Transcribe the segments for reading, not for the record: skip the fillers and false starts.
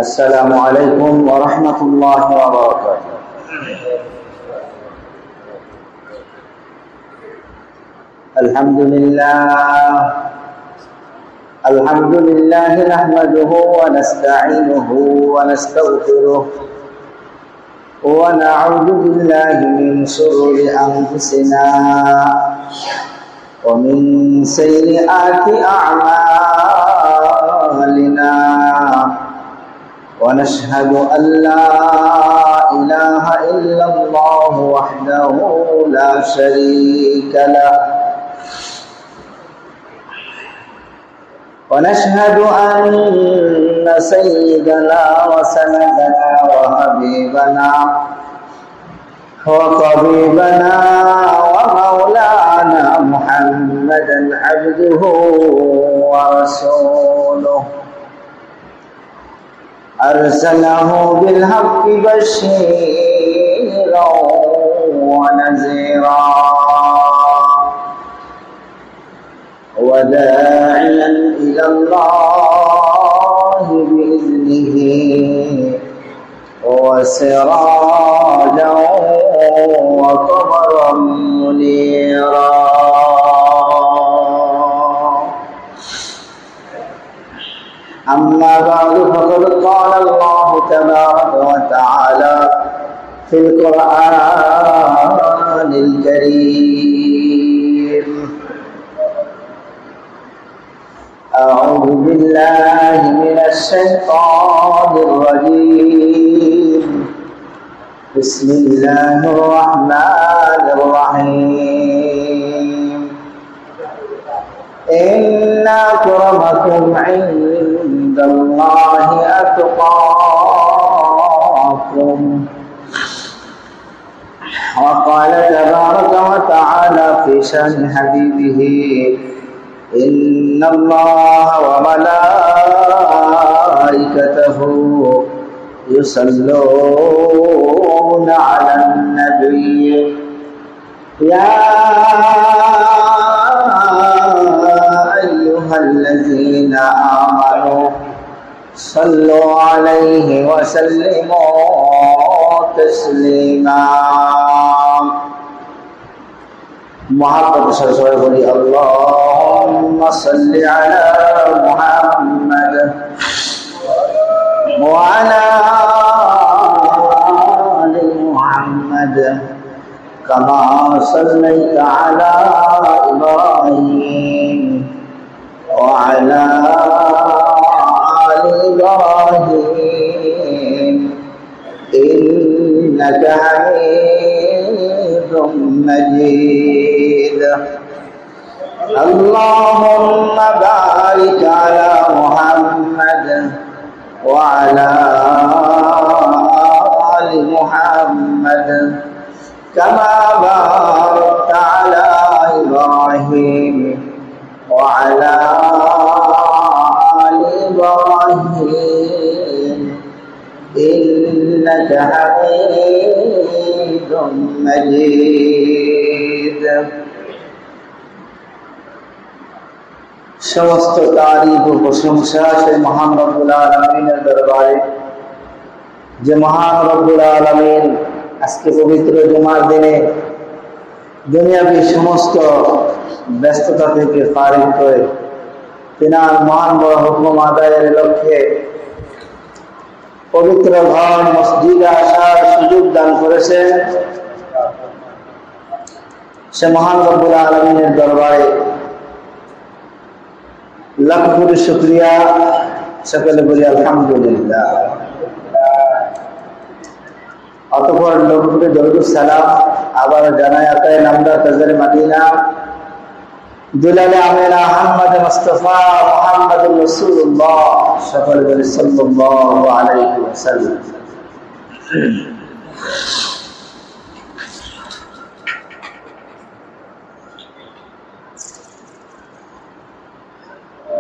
السلام عليكم ورحمة الله وبركاته. الحمد لله نحمده ونستعينه ونستغفره ونعوذ بالله من شرور أنفسنا ومن سيئات أعمالنا ونشهد أن لا إله إلا الله وحده لا شريك له ونشهد أن سيدنا وسندنا وحبيبنا وطبيبنا ومولانا محمدا عبده ورسوله أرسله بالحق بشيرا ونذيرا وداعيا إلى الله بإذنه وسراجا وقمرا منيرا. أما بعد فقد قال الله تبارك وتعالى في القرآن الكريم: أعوذ بالله من الشيطان الرجيم. بسم الله الرحمن الرحيم. إن أكرمكم عند الله أتقاكم. وقال تبارك وتعالى في شأن حبيبه: إن الله وملائكته يصلون على النبي يا أيها الذين آمنوا صلوا عليه وسلموا تسليما. محبت سرسوئے بولی اللهم صل على محمد وعلى آل محمد كما صليت على إبراهيم وعلى آل إبراهيم إنك حميد مجيد. اللهم بارك على محمد وعلى آل محمد كما باركت على إبراهيم وعلى آل إبراهيم إنك حميد مجيد. সমস্ত তারিফ ও প্রশংসা সেই মহান রব্বুল আলামিনের দরবারে, যে মহান রব্বুল আলামিন আজকে পবিত্র জুমার দিনে দুনিয়াবী সমস্ত ব্যস্ততা থেকে ফারিগ করে তিনার মহান বড় হুকুম আদায়ের লক্ষ্যে পবিত্র ঘর মসজিদে আসার সুযোগ দান করেছেন, সে মহান রব্বুল আলামিনের দরবারে লাখ কোটি শুকরিয়া। সকলে বলি আলহামদুলিল্লাহ। অতঃপর নবীকে দরুদ সালাম আবার জানাই আতায়ে নামদা তাজরে মদিনা দুলালে আমিনা আহমদ মুস্তাফা মুহাম্মদুর রাসূলুল্লাহ সকলে বলি সাল্লাল্লাহু আলাইহি ওয়াসাল্লাম।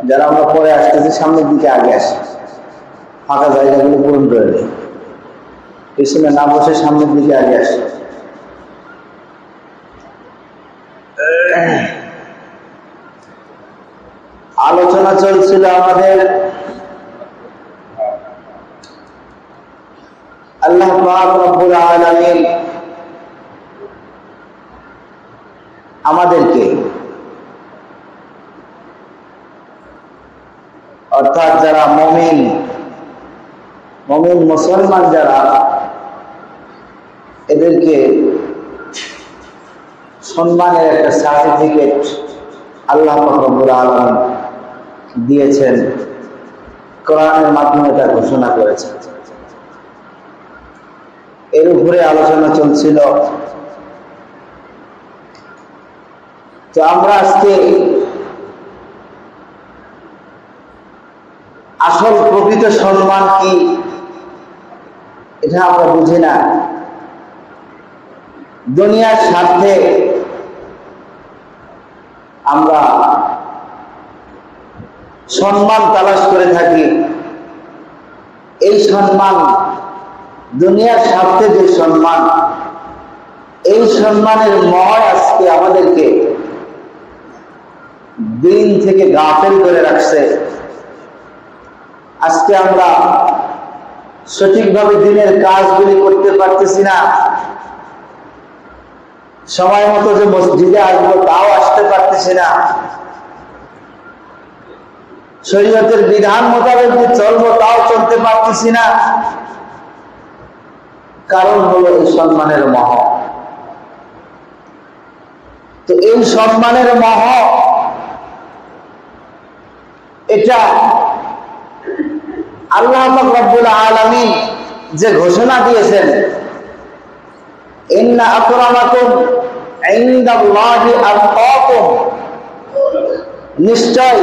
যারা আমরা পরে আসতেছি সামনের দিকে আগে আসি, ফাঁকা জায়গাগুলো পূরণ করে নেই, পিছনে না বসে সামনের দিকে আগে আসি। আলোচনা চলছিল আমাদের আল্লাহ পাক রব্বুল আলামিন আমাদেরকে অর্থাৎ যারা মুমিন মুসলমান যারা, এদেরকে সম্মানের একটা সার্টিফিকেট আল্লাহ পাক রব্বুল আলামিন দিয়েছেন, কোরআনের মাধ্যমে তা ঘোষণা করেছেন। এর উপরে আলোচনা চলছিল। তো আমরা আজকে আসল প্রকৃত সম্মান কি এটা আমরা বুঝি না। দুনিয়ার স্বার্থে আমরা সম্মান তালাশ করে থাকি। এই সম্মান, দুনিয়ার স্বার্থে যে সম্মান, এই সম্মানের ময় আজকে আমাদেরকে দিন থেকে গাফেল করে রাখছে। আজকে আমরা সঠিকভাবে দিনের কাজগুলি করতে পারতেছি না। সময় মতো যে মসজিদে আসবো তাও আসতে পারতেছি না। শরীয়তের বিধান মোতাবেক যে চলবো তাও চলতে পারতেছি না। কারণ হলো এই সম্মানের মোহ। তো এই সম্মানের মোহ, এটা আল্লাহ পাক রব্বুল আলামিন যে ঘোষণা দিয়েছেন, ইন্না আকরামাকুম ইনদাল্লাহি আতকাকুম, নিশ্চয়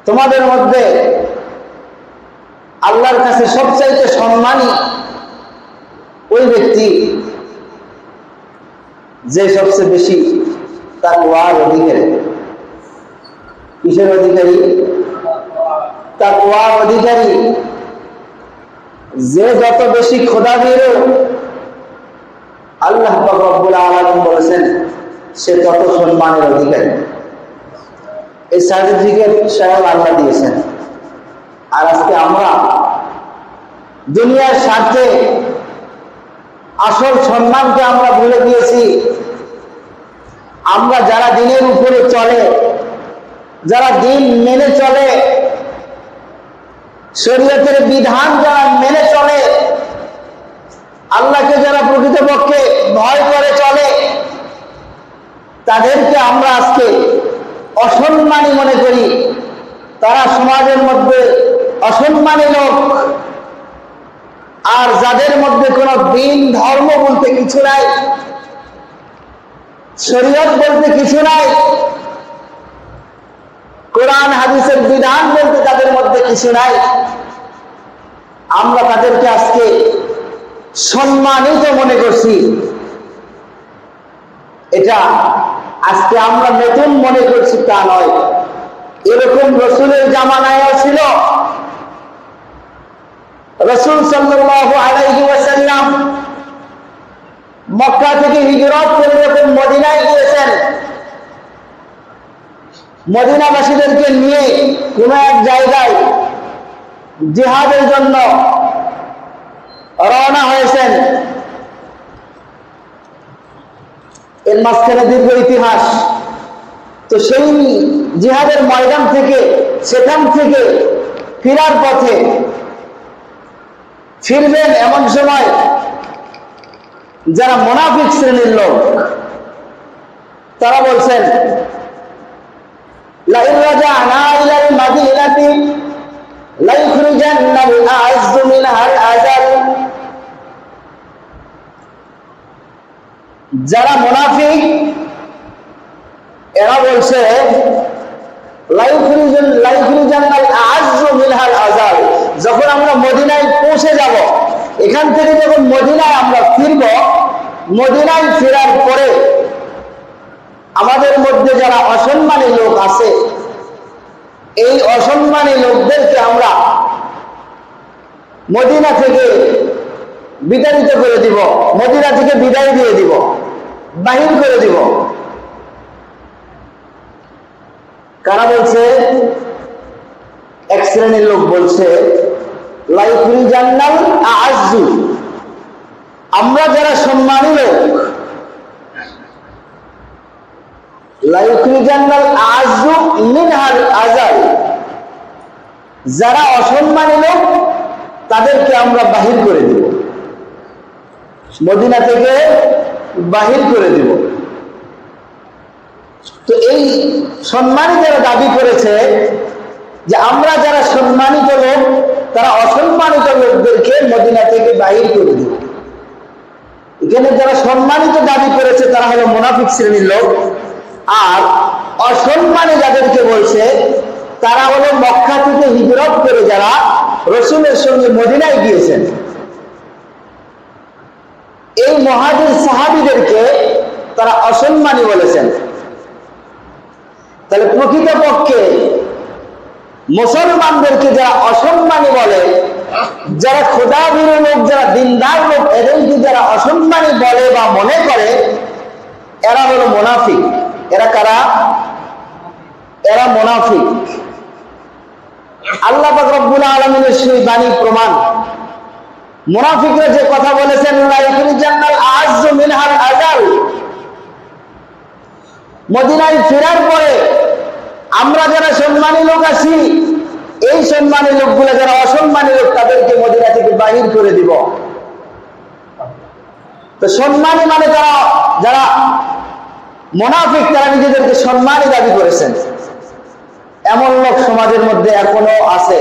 তোমাদের মধ্যে আল্লাহর কাছে সবচাইতে সম্মানী ওই ব্যক্তি যে সবচেয়ে বেশি তাকওয়ার অধিকারী। কিসের অধিকারী? তাকওয়ার অধিকারী। যে যত বেশি খোদাভীরু, আল্লাহ পাক রব্বুল আলামিন বলেছেন সে তত সম্মানের অধিকারী। এই সার্টিফিকেট স্বয়ং আল্লাহ দিয়েছেন। আর আজকে আমরা দুনিয়ার স্বার্থে আসল সম্মানকে আমরা ভুলে গিয়েছি। আমরা যারা দিনের উপরে চলে, যারা দিন মেনে চলে, শরীয়তের বিধান যারা মেনে চলে, আল্লাহকে যারা প্রকৃতপক্ষে ভয় করে চলে, তাদেরকে আমরা আজকে অসম্মানী মনে করি। তারা সমাজের মধ্যে অসম্মানী লোক। আর যাদের মধ্যে কোনো দিন ধর্ম বলতে কিছু নাই, শরীয়ত বলতে কিছু নাই, কোরআন হাদিসের বিধান বলতে তাদের মধ্যে কিছু নাই, আমরা তাদেরকে আজকে সম্মানিত মনে করছি। এটা আজকে আমরা নতুন মনে করছি তা নয়। এরকম রাসূলের জামানায়ও ছিল। রাসূল সাল্লাল্লাহু আলাইহি ওয়াসাল্লাম মক্কা থেকে হিজরত করে যখন মদিনায় গিয়েছেন, মদিনাবাসীদেরকে নিয়ে কোন এক জায়গায় জিহাদের জন্য রওনা হয়েছেন। এর মাঝখানে দীর্ঘ ইতিহাস। তো সেই জিহাদের ময়দান থেকে, সেখান থেকে ফিরার পথে ফিরবেন এমন সময় যারা মুনাফিক শ্রেণীর লোক, তারা বলছেন লা ইন রাজা'না ইলাল মাদিনাতি লা ইখরিজান্নাল আ'আজ্জু মিনহাল আযাল। যারা মুনাফিক এরা বলছে লা ইখরিজান্নাল আ'আজ্জু মিনহাল আযাল, যখন আমরা মদিনায় পৌঁছে যাব, এখান থেকে যখন মদিনায় আমরা ফিরব, মদিনায় ফেরার পরে আমাদের মধ্যে যারা অসম্মানী লোক আছে, এই অসম্মানী লোকদেরকে আমরা মদিনা থেকে বিতাড়িত করে দিব, মদিনা থেকে বিদায় দিয়ে দিব, বাহির করে দিব। কারা বলছে? এক শ্রেণীর লোক বলছে লা ইখরিজান্নাল আ'আজ্জু, আমরা যারা সম্মানী লোক, লা ইখরিজান্নাল আ'আজ্জু মিনহাল আযাল, যারা অসম্মানী লোক তাদেরকে আমরা বাহির করে দিব, মদিনা থেকে বাহির করে দিব। তো এই সম্মানী যারা দাবি করেছে যে আমরা যারা সম্মানিত লোক, তারা অসম্মানিত লোকদেরকে মদিনা থেকে বাহির করে দিব। এখানে যারা সম্মানিত দাবি করেছে তারা হলো মুনাফিক শ্রেণীর লোক, আর অসম্মানী যাদেরকে বলছে তারা হলো মক্কা থেকে হিজরত করে যারা রাসূলের সঙ্গে মদিনায় গিয়েছেন। এই মুহাজির সাহাবীদেরকে তারা অসম্মানী বলেছেন। তাহলে প্রকৃতপক্ষে মুসলমানদেরকে যারা অসম্মানী বলে, যারা খোদাভীরু লোক, যারা দিনদার লোক, এদেরকে যারা অসম্মানী বলে বা মনে করে, এরা হলো মুনাফিক। এরা কারা? এরা মুনাফিক। আল্লাহ পাক রব্বুল আলামিনের সেই বাণী প্রমাণ। মুনাফিকরা যে কথা বলেছেন লা ইখরিজান্নাল আ'আজ্জু মিনহাল আযাল, মদিনায় ফেরার পরে আমরা যারা সম্মানী লোক আছি, এই সম্মানী লোকগুলো যারা অসম্মানী লোক, তাদেরকে মদিনা থেকে বাহির করে দিব। তো সম্মানী মানে তারা, যারা মুনাফিক, তারা নিজেদেরকে সম্মানী দাবি করেছেন। এমন লোক সমাজের মধ্যে এখনো আছে।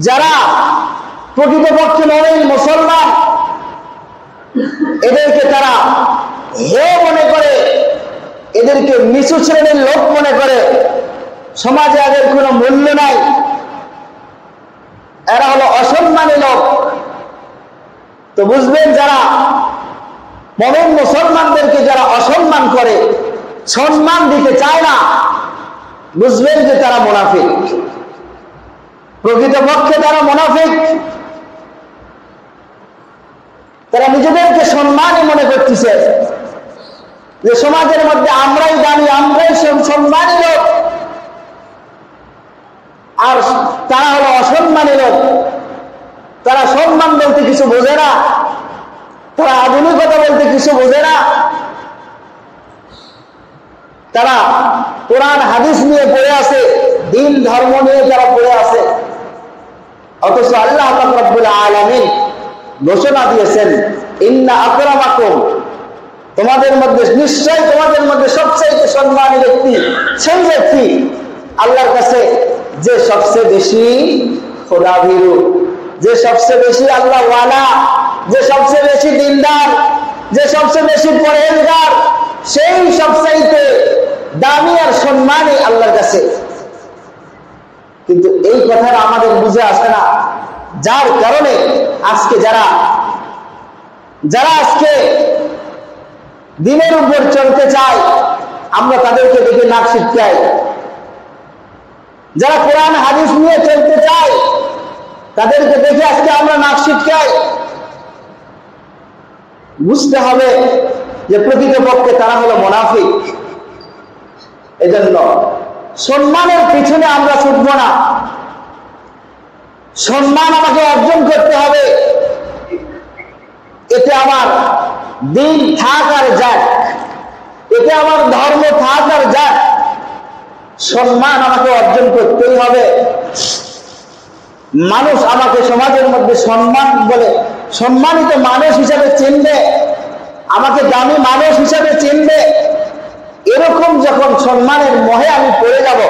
যারা প্রকৃতপক্ষে মুমিন মুসলমান, এদেরকে তারা হে মনে করে, এদেরকে নিচু শ্রেণীর লোক মনে করে, সমাজে এদের কোনো মূল্য নাই, এরা হলো অসম্মানী লোক। তো বুঝবেন, যারা মুমিন মুসলমানদেরকে যারা অসম্মান করে, সম্মান দিতে চায় না, বুঝবেন যে তারা মুনাফিক। প্রকৃতপক্ষে তারা মুনাফিক। তারা নিজেদেরকে সম্মানী মনে করতেছে যে সমাজের মধ্যে আমরাই দামি, আমরাই সম্মানী লোক, আর তারা হলো অসম্মানী লোক। তারা সম্মান বলতে কিছু বোঝে না, তারা আধুনিকতা বলতে কিছু বোঝে না, তারা কোরআন হাদিস নিয়ে পড়ে আছে, দিন ধর্ম নিয়ে তারা পড়ে আছে। অথচ আল্লাহ পাক রব্বুল আলামিন ঘোষণা দিয়েছেন ইন্না আকরামাকুম, তোমাদের মধ্যে নিশ্চয়, তোমাদের মধ্যে সবচেয়ে সম্মানী ব্যক্তি সেই ব্যক্তি আল্লাহর কাছে যে সবচেয়ে বেশি খোদাভীরু, যে সবচেয়ে বেশি আল্লাহ ওয়ালা, যে সবচেয়ে বেশি দিনদার, যে সবচেয়ে বেশি পরহেজগার, সেই সবচাইতে দামি আর সম্মানী আল্লাহর কাছে। কিন্তু এই কথাটা আমাদের বুঝে আসে না, যার কারণে আজকে যারা আজকে দিনের উপর চলতে চায়, আমরা তাদেরকে দেখে নাক ছিটকাই। যারা কোরআন হাদিস নিয়ে চলতে চায়, তাদেরকে দেখে আজকে আমরা নাক ছিটকাই। বুঝতে হবে যে প্রকৃতপক্ষে তারা হলো মুনাফিক। এজন্য সম্মানের পিছনে আমরা ছুটব না। সম্মান আমাকে অর্জন করতে হবে, এতে আমার দিন থাক আর যাক, এতে আমার ধর্ম থাক আর যাক, সম্মান আমাকে অর্জন করতেই হবে। মানুষ আমাকে সমাজের মধ্যে সম্মান বলে সম্মানিত মানুষ হিসাবে চিনবে, আমাকে দামি মানুষ হিসাবে চিনবে। এরকম যখন সম্মানের মোহে আমি পড়ে যাব,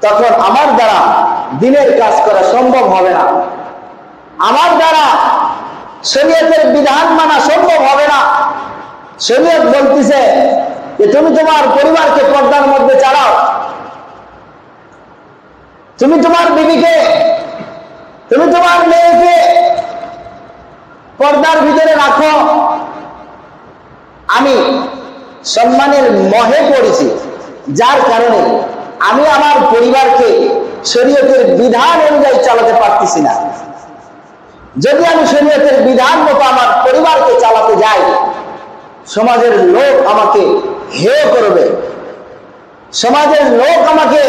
তখন আমার দ্বারা দিনের কাজ করা সম্ভব হবে না, আমার দ্বারা শরীয়তের বিধান মানা সম্ভব হবে না। শরীয়ত বলতেছে যে তুমি তোমার পরিবারকে পর্দার মধ্যে চালাও, তুমি তোমার বিবিকে, তুমি তোমার মেয়েকে পর্দার ভিতরে রাখো। আমি সম্মানের মোহে পড়েছি, যার কারণে আমি আমার পরিবারকে শরীয়তের বিধান অনুযায়ী চালাতে পারতেছি না। যদি আমি শরীয়তের বিধান মতো আমার পরিবারকে চালাতে যাই, সমাজের লোক আমাকে হেয় করবে, সমাজের লোক আমাকে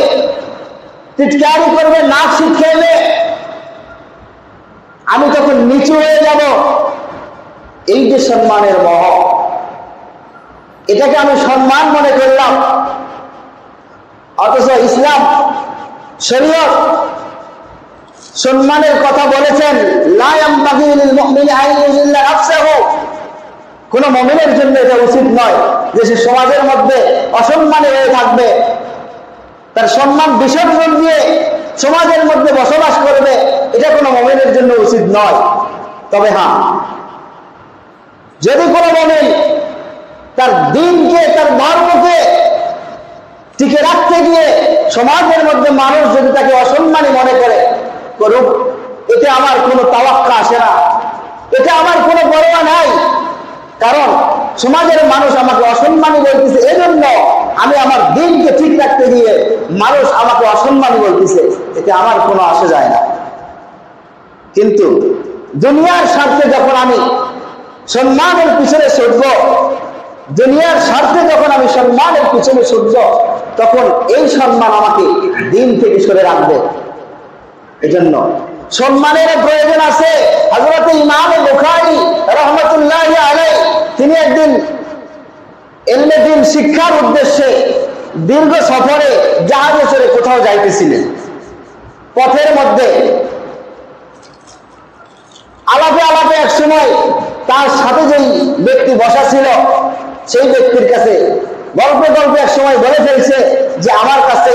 টিটকারি করবে, নাক শিখাইবে, আমি তখন নিচু হয়ে যাব। এই যে সম্মানের মোহ, এটাকে আমি সম্মান মনে করলাম, অথচ ইসলাম শরীয়ত সম্মানের কথা বলেছেন। লা ইয়ামবাগি লিল মুমিনি আন ইউযিল্লা নাফসাহু, কোন মুমিনের জন্য এটা উচিত নয় যে সে সমাজের মধ্যে অসম্মানী হয়ে থাকবে, তার সম্মান বিসর্জন দিয়ে সমাজের মধ্যে বসবাস করবে, এটা কোনো মুমিনের জন্য উচিত নয়। তবে হ্যাঁ, যদি কোনো মুমিন তার দ্বীনকে, তার ধর্মকে টিকে রাখতে গিয়ে সমাজের মধ্যে মানুষ যদি তাকে অসম্মানী মনে করে, করুক, এতে আমার কোনো তাওয়াক্কা আসে না, এটা আমার কোনো পরোয়া নাই। কারণ সমাজের মানুষ আমাকে অসম্মানী বলতেছে, এজন্য আমি আমার দ্বীনকে ঠিক রাখতে গিয়ে মানুষ আমাকে অসম্মানী বলতেছে, এতে আমার কোনো আসে যায় না। কিন্তু দুনিয়ার স্বার্থে যখন আমি সম্মানের পিছনে ছুটব, দুনিয়ার স্বার্থে যখন আমি সম্মানের পিছনে ছুটব, তখন এই সম্মান আমাকে দিন থেকে সরে রাখবে। এজন্য সম্মানের প্রয়োজন আছে। হযরত ইমাম বুখারী রাহমাতুল্লাহি আলাইহি তিনি একদিন ইলমে দ্বীন শিক্ষার উদ্দেশ্যে দীর্ঘ সফরে জাহাজে চড়ে কোথাও যাইতেছিলেন। পথের মধ্যে আলাপে আলাপে এক সময় তার সাথে যেই ব্যক্তি বসা ছিল, সেই ব্যক্তির কাছে গল্পে গল্পে এক সময় বলে ফেলছে যে আমার কাছে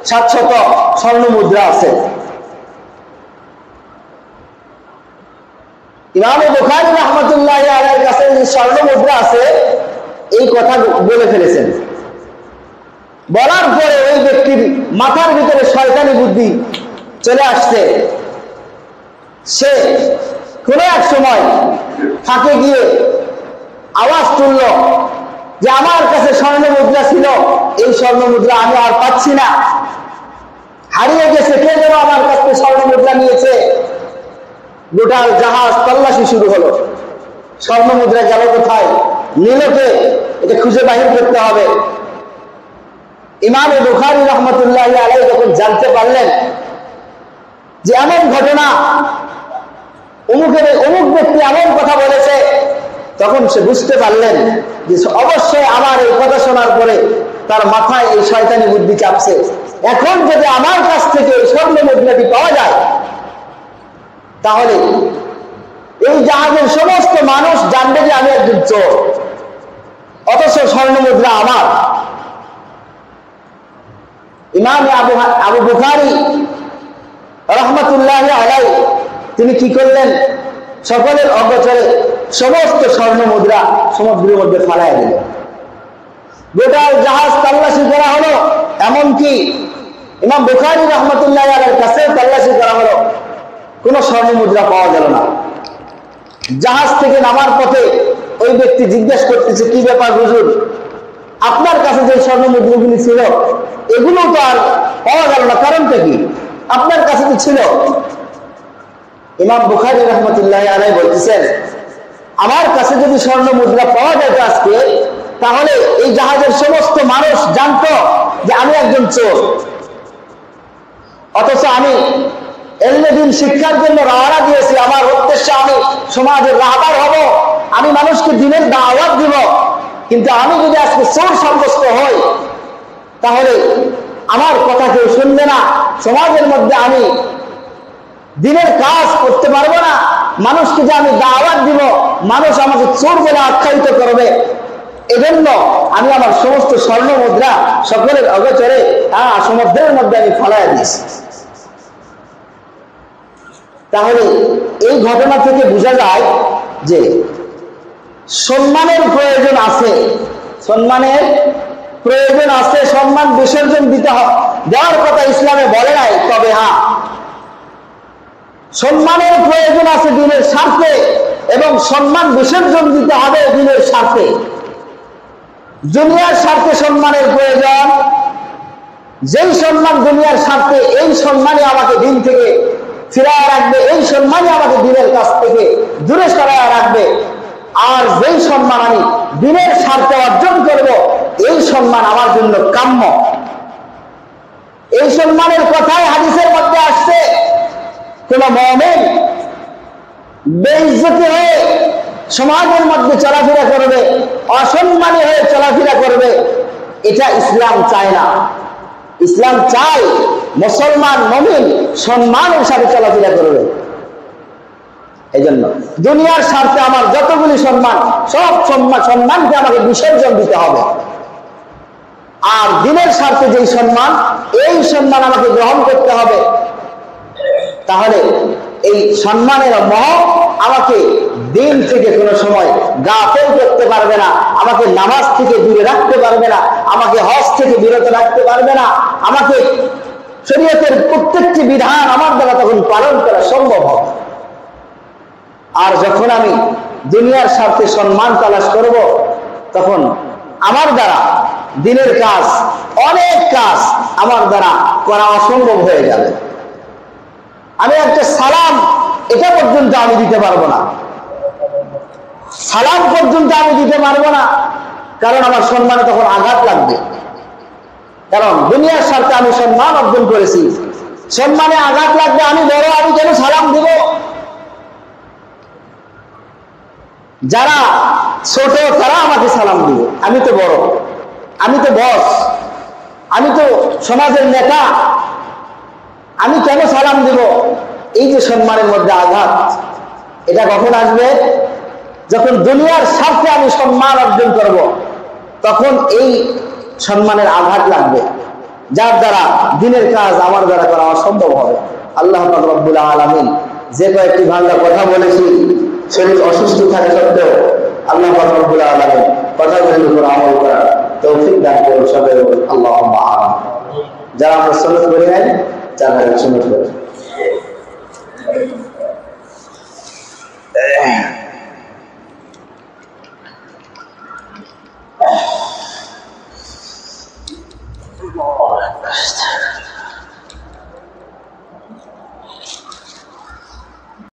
700 স্বর্ণ মুদ্রা আছে। ইমাম বুখারী রাহমাতুল্লাহি আলাইহির কাছে যে স্বর্ণ মুদ্রা আছে, এই কথা বলে ফেলেছেন। বলার পরে ওই ব্যক্তির মাথার ভিতরে শয়তানি বুদ্ধি চলে আসছে। সে কোন এক সময় ফাঁকে গিয়ে আওয়াজ তুলল যে আমার কাছে স্বর্ণ মুদ্রা ছিল, এই স্বর্ণ মুদ্রা আমি আর পাচ্ছি না, হারিয়ে গেছে, কে যেন আমার কাছ থেকে স্বর্ণ মুদ্রা নিয়েছে। গোটা জাহাজ তল্লাশি শুরু হলো, স্বর্ণ মুদ্রা গেল কোথায়, নিলকে, এটা খুঁজে বাহির করতে হবে। ইমাম বুখারী রাহমাতুল্লাহি আলাইহি যখন জানতে পারলেন যে এমন ঘটনা, অমুক ব্যক্তি এমন কথা বলেছে, তখন সে বুঝতে পারলেন যে অবশ্যই আমার এই কথা শোনার পরে তার মাথায় এই শয়তানি বুদ্ধি চাপছে। এখন যদি আমার কাছ থেকে এই স্বর্ণ মুদ্রাটি পাওয়া যায়, তাহলে এই জাহাজের সমস্ত মানুষ জানবে যে আমি একজন চোর, অথচ স্বর্ণ মুদ্রা আমার। ইমাম আবু বুখারী রাহমাতুল্লাহি আলাইহি তিনি কি করলেন, সকলের অগোচরে সমস্ত স্বর্ণ মুদ্রা সমুদ্রের মধ্যে ফালাইয়া দিলেন। গোটা জাহাজ তল্লাশি করা হলো, এমনকি ইমাম বুখারী রাহমাতুল্লাহি আলাইহির কাছে তল্লাশি করা হলো, কোনো স্বর্ণ মুদ্রা পাওয়া গেল না। জাহাজ থেকে নামার পথে ওই ব্যক্তি জিজ্ঞেস করতেছে, কি ব্যাপার হুজুর, আপনার কাছে যে স্বর্ণ মুদ্রাগুলি ছিল এগুলো তো আর পাওয়া গেল না, কারণটা কি? আপনার কাছে তো ছিল। ইমাম বুখারী রাহমাতুল্লাহি আলাইহি বলতেছেন, আমার কাছে যদি স্বর্ণ মুদ্রা পাওয়া যেত আজকে, তাহলে এই জাহাজের সমস্ত মানুষ জানতো যে আমি একজন চোর, অথচ আমি এলমে দ্বীন শিক্ষার জন্য রওনা দিয়েছি, আমার উদ্দেশ্য আমি সমাজের রাহবার হব, আমি মানুষকে দ্বীনের দাওয়াত দিব। কিন্তু আমি যদি আজকে চোর সাব্যস্ত হই, তাহলে আমার কথা কেউ শুনবে না, সমাজের মধ্যে আমি দ্বীনের কাজ করতে পারবো না, মানুষকে যে আমি দাওয়াত দিব, মানুষ আমাকে চোর বলে আখ্যায়িত করবে। এজন্য আমি আমার সমস্ত স্বর্ণ মুদ্রা সকলের অগোচরে সমুদ্রের মধ্যে আমি ফেলাইয়া দিয়েছি। তাহলে এই ঘটনা থেকে বোঝা যায় যে সম্মানের প্রয়োজন আছে, সম্মানের প্রয়োজন আছে, সম্মান বিসর্জন দেওয়ার কথা ইসলামে বলে নাই। তবে হ্যাঁ, সম্মানের প্রয়োজন আছে দ্বীনের স্বার্থে, এবং সম্মান বিসর্জন দিতে হবে দ্বীনের স্বার্থে। দুনিয়ার স্বার্থে সম্মানের প্রয়োজন, যেই সম্মান দুনিয়ার স্বার্থে, এই সম্মানই আমাকে দ্বীন থেকে ফিরায় রাখবে, এই সম্মানই আমাকে দ্বীনের কাছ থেকে দূরে সরায় রাখবে। আর যেই সম্মান আমি দ্বীনের স্বার্থে অর্জন করব, এই সম্মান আমার জন্য কাম্য। এই সম্মানের কথাই হাদিসের মধ্যে আসছে, কোন মুমিন বেইজ্জতি হয়ে সমাজের মধ্যে চলাফেরা করবে, অসম্মানী হয়ে চলাফেরা করবে, এটা ইসলাম চায় না। ইসলাম চায় মুসলমান মুমিন সম্মানের সাথে চলাফেরা করবে। এই জন্য দুনিয়ার স্বার্থে আমার যতগুলি সম্মান, সব সম্মানকে আমাকে বিসর্জন দিতে হবে। আর দ্বীনের স্বার্থে যেই সম্মান, এই সম্মান আমাকে গ্রহণ করতে হবে। তাহলে এই সম্মানের মোহ আমাকে দ্বীন থেকে কোনো সময় গাফেল করতে পারবে না, আমাকে নামাজ থেকে দূরে রাখতে পারবে না, আমাকে হজ থেকে বিরত রাখতে পারবে না, আমাকে শরীয়তের প্রত্যেকটি বিধান আমার দ্বারা তখন পালন করা সম্ভব হবে। আর যখন আমি দুনিয়ার স্বার্থে সম্মান তালাশ করব, তখন আমার দ্বারা দ্বীনের কাজ, অনেক কাজ আমার দ্বারা করা অসম্ভব হয়ে যাবে। আমি একটা সালাম, এটা পর্যন্ত আমি দিতে পারবো না, সালাম পর্যন্ত আমি দিতে পারবো না, কারণ আমার সম্মানে তখন আঘাত লাগবে। কারণ দুনিয়ার স্বার্থে আমি সম্মান অর্জন করেছি, সম্মানে আঘাত লাগবে। আমি বড়, আমি কেন সালাম দিব? যারা ছোট তারা আমাকে সালাম দিবে, আমি তো বড়, আমি তো বস, আমি তো সমাজের নেতা, আমি কেন সালাম দিব? এই যে সম্মানের মধ্যে আঘাত, এটা কখন আসবে? যখন দুনিয়ার স্বার্থে আমি সম্মান অর্জন করব, তখন এই সম্মানের আঘাত লাগবে, যার দ্বারা দ্বীনের কাজ আমার দ্বারা করা অসম্ভব হবে। আল্লাহ পাক রব্বুল আলামিন যে কয়েকটি ভাঙা কথা বলেছি, শরীর অসুস্থ থাকা সত্ত্বেও আল্লাহ পাক রব্বুল আলামিন কথাগুলোর উপর আমল করার তৌফিক দান করুন সবাই। আল্লাহুম্মা আমিন। যারা আমরা সুন্নাত করি নাই, যারা সুন্নাত করি।